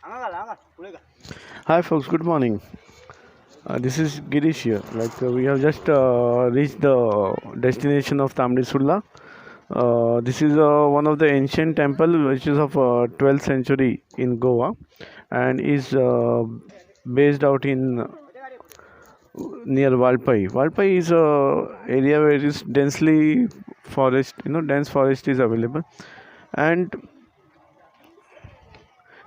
Hi folks, good morning. This is Girish here. We have just reached the destination of Tamdi Surla. This is one of the ancient temple which is of 12th century in Goa and is based out in near Valpai. Valpai is a area where it is densely forest, dense forest is available, and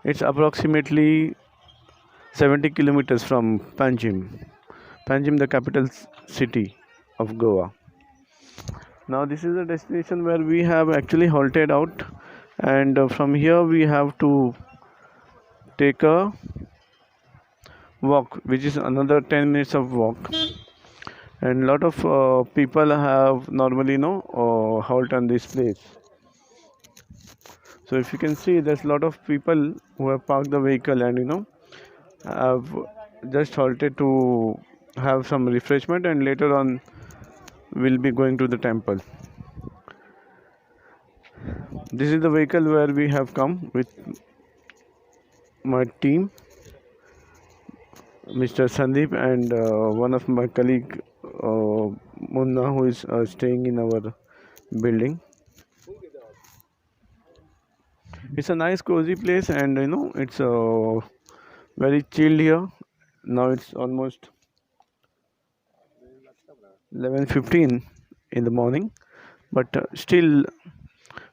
it's approximately 70 kilometers from Panjim. Panjim, the capital city of Goa. Now, this is a destination where we have actually halted out, and from here we have to take a walk, which is another 10 minutes of walk. And a lot of people have normally, halt on this place. So, if you can see, there's a lot of people who have parked the vehicle and have just halted to have some refreshment, and later on we'll be going to the temple. This is the vehicle where we have come with my team, Mr. Sandeep, and one of my colleague, Munna, who is staying in our building. It's a nice cozy place, and it's very chilled here. Now it's almost 11:15 in the morning, but still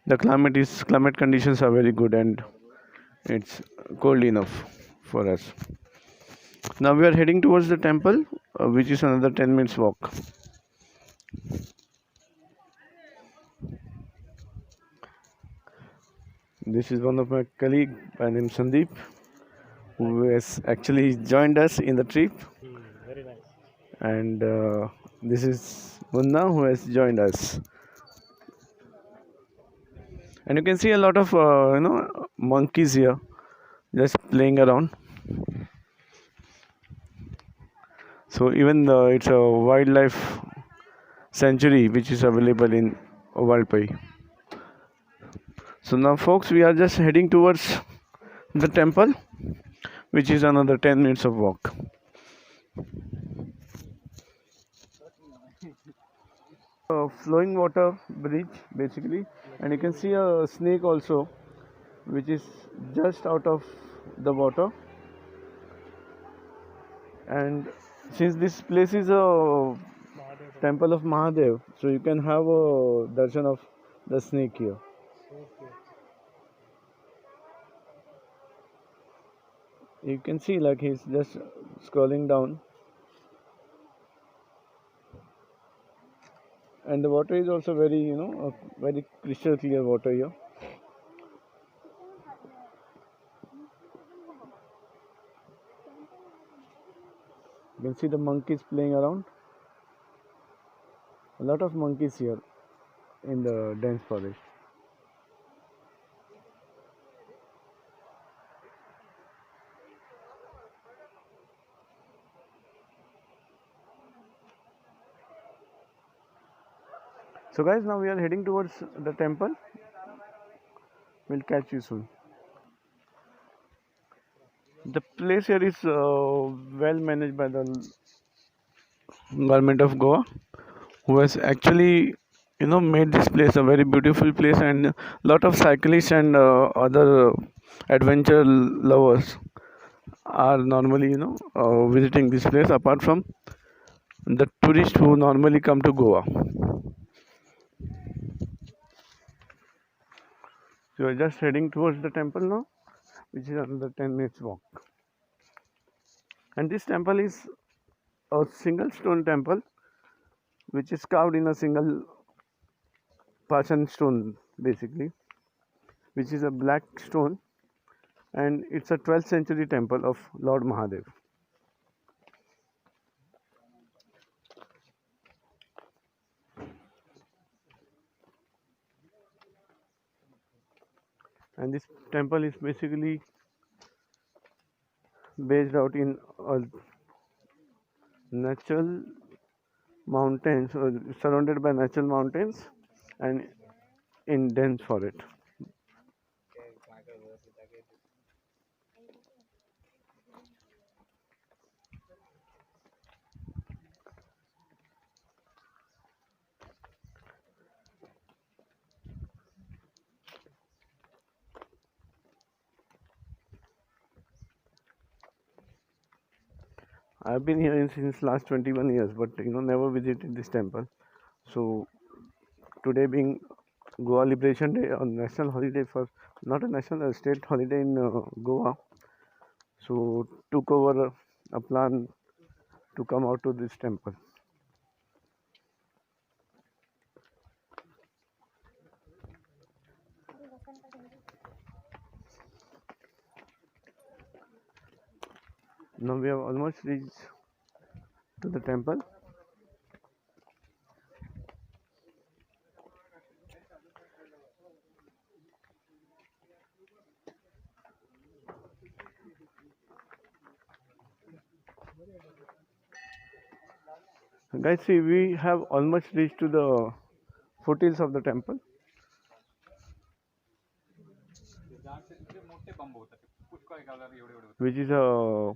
the climate conditions are very good, and it's cold enough for us. Now we are heading towards the temple, which is another 10 minutes walk. This is one of my colleague by name Sandeep, who has actually joined us in the trip, Very nice. and this is Munna, who has joined us. And you can see a lot of monkeys here, just playing around. So even it's a wildlife sanctuary which is available in Valpai. So now, folks, we are just heading towards the temple, which is another 10 minutes of walk. A flowing water bridge basically, and you can see a snake also, which is just out of the water. And since this place is a Mahadeva. temple of Mahadev, so you can have a darshan of the snake here. Okay. You can see like he's just scrolling down, and the water is also very very crystal clear water here. You can see the monkeys playing around. A lot of monkeys here in the dense forest. So guys, now we are heading towards the temple. We'll catch you soon. The place here is well managed by the government of Goa, who has actually made this place a very beautiful place, and a lot of cyclists and other adventure lovers are normally visiting this place, apart from the tourists who normally come to Goa. So we're just heading towards the temple now, which is another 10 minutes walk. And this temple is a single stone temple, which is carved in a single Pashan stone basically, which is a black stone, and it's a 12th century temple of Lord Mahadev. And this temple is basically based out in natural mountains, or surrounded by natural mountains, and in dense forest. I've been here since last 21 years, but never visited this temple. So today being Goa Liberation Day, a national holiday for not a national, a state holiday in Goa. So took over a plan to come out to this temple. Now we have almost reached to the temple. Guys, see, we have almost reached to the foothills of the temple, which is a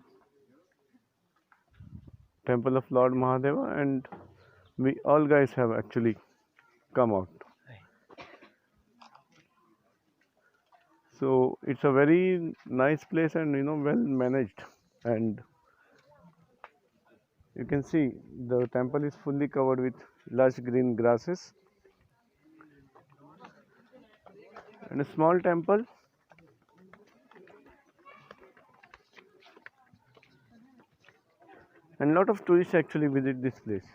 temple of Lord Mahadeva, and we all guys have actually come out. So it's a very nice place and well managed, and you can see the temple is fully covered with lush green grasses and a small temple, and a lot of tourists actually visit this place.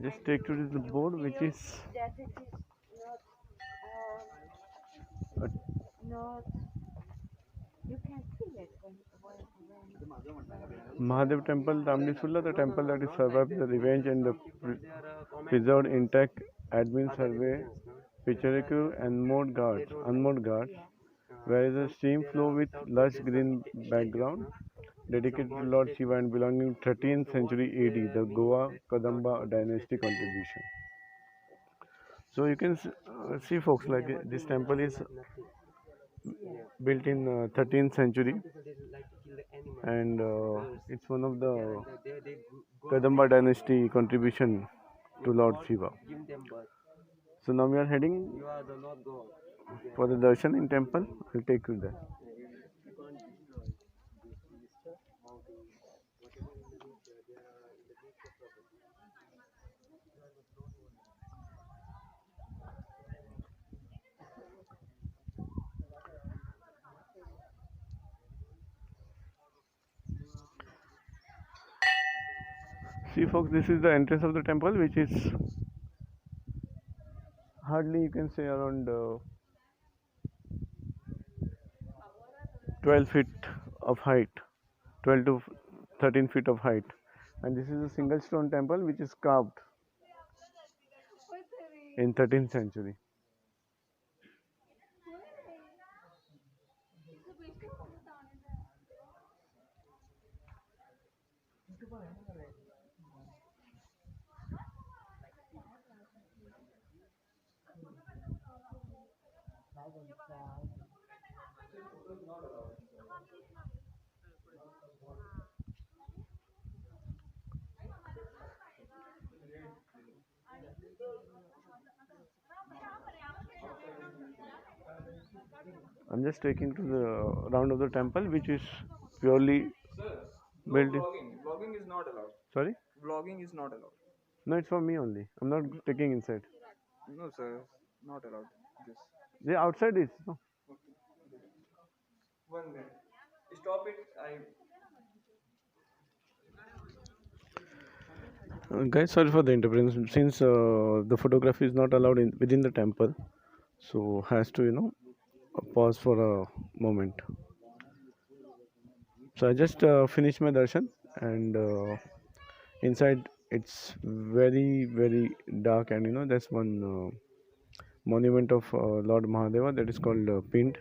Just take to the board, which is Mahadev Temple, Tambdi Surla, the temple that is survived the revenge and the preserved intact admin survey, Pichariku and unmoored guards, where is a stream flow with lush green background, dedicated to Lord Shiva and belonging 13th century AD, the Goa Kadamba dynasty contribution. So you can see, folks, like this temple is built in 13th century, and it's one of the Kadamba dynasty contribution to Lord Shiva. So now we are heading for the darshan in temple. I'll take you there. See, folks, this is the entrance of the temple, which is hardly, you can say, around 12 feet of height, 12 to 13 feet of height, and this is a single stone temple which is carved in 13th century. I'm just taking to the round of the temple, which is purely built. Vlogging is not allowed. Sorry? Vlogging is not allowed. No, it's for me only. I'm not taking inside. No, sir, not allowed. This. The outside is. No. 1 minute. Stop it. Guys, sorry for the interference. Since the photography is not allowed within the temple, so has to pause for a moment. So I just finished my darshan, and inside it's very dark, and there's one monument of Lord Mahadeva that is called Pind,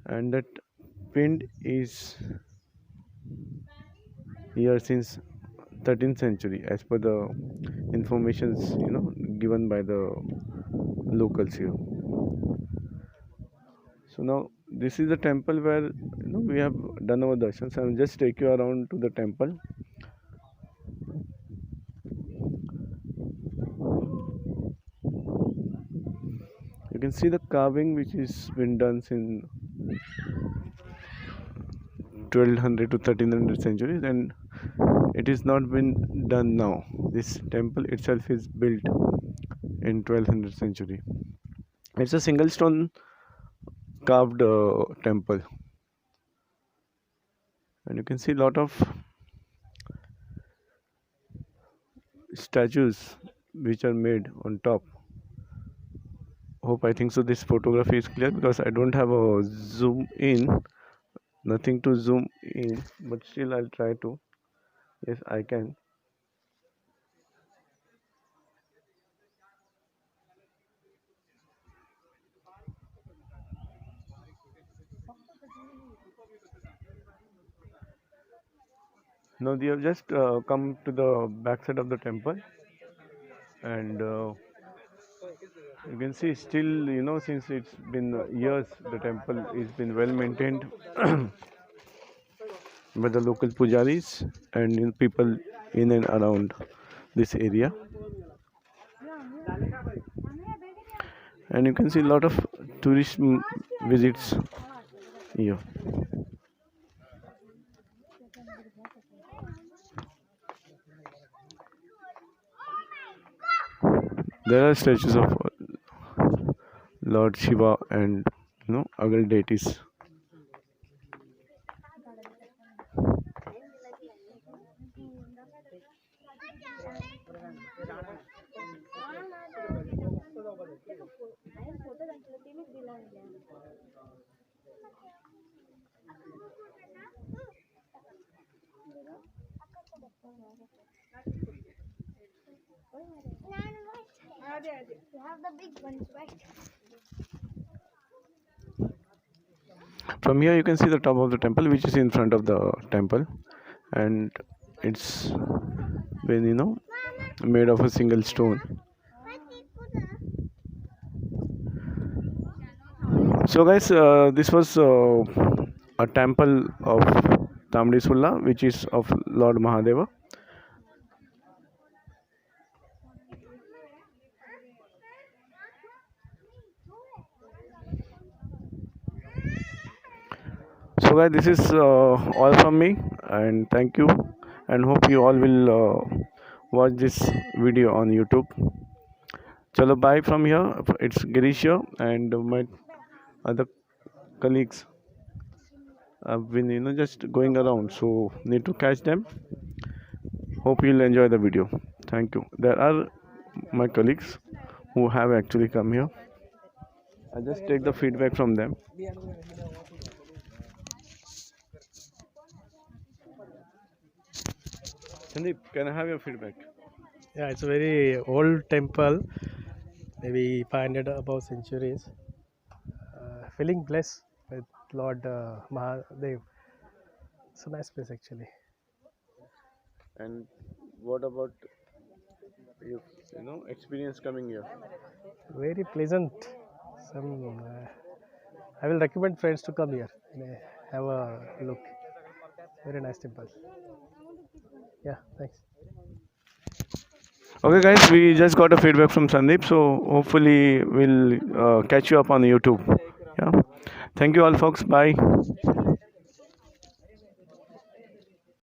and that Pind is here since 13th century, as per the informations given by the locals here. So now this is the temple where we have done our darshans. I'll just take you around to the temple. You can see the carving which is been done since 1200 to 1300 centuries, and it is not been done now. This temple itself is built in 1200 century. It's a single stone carved temple, and you can see a lot of statues which are made on top. Hope I think so this photography is clear, because I don't have a zoom in, nothing to zoom in, but still I'll try to. Yes, I can. Now we have just come to the backside of the temple, and you can see still, since it's been years, the temple is been well maintained by the local pujaris and people in and around this area. And you can see a lot of tourist visits here. There are statues of Lord Shiva and other deities. You have the big ones, right? From here you can see the top of the temple, which is in front of the temple, and it's been made of a single stone. So guys, this was a temple of Tambdi Surla, which is of Lord Mahadeva. So guys, this is all from me, and thank you, and hope you all will watch this video on YouTube. Chalo, bye from here. It's Girish here, and my other colleagues have been just going around, so need to catch them. Hope you'll enjoy the video. Thank you. There are my colleagues who have actually come here. I just take the feedback from them. Sandeep, can I have your feedback? Yeah, it's a very old temple, maybe 500 above centuries. Feeling blessed with Lord Mahadev. It's a nice place actually. And what about your experience coming here? Very pleasant. Some I will recommend friends to come here and have a look. Very nice temple. Yeah, thanks. Okay, guys, we just got a feedback from Sandeep, so hopefully we'll catch you up on YouTube. Yeah. Thank you all, folks. Bye.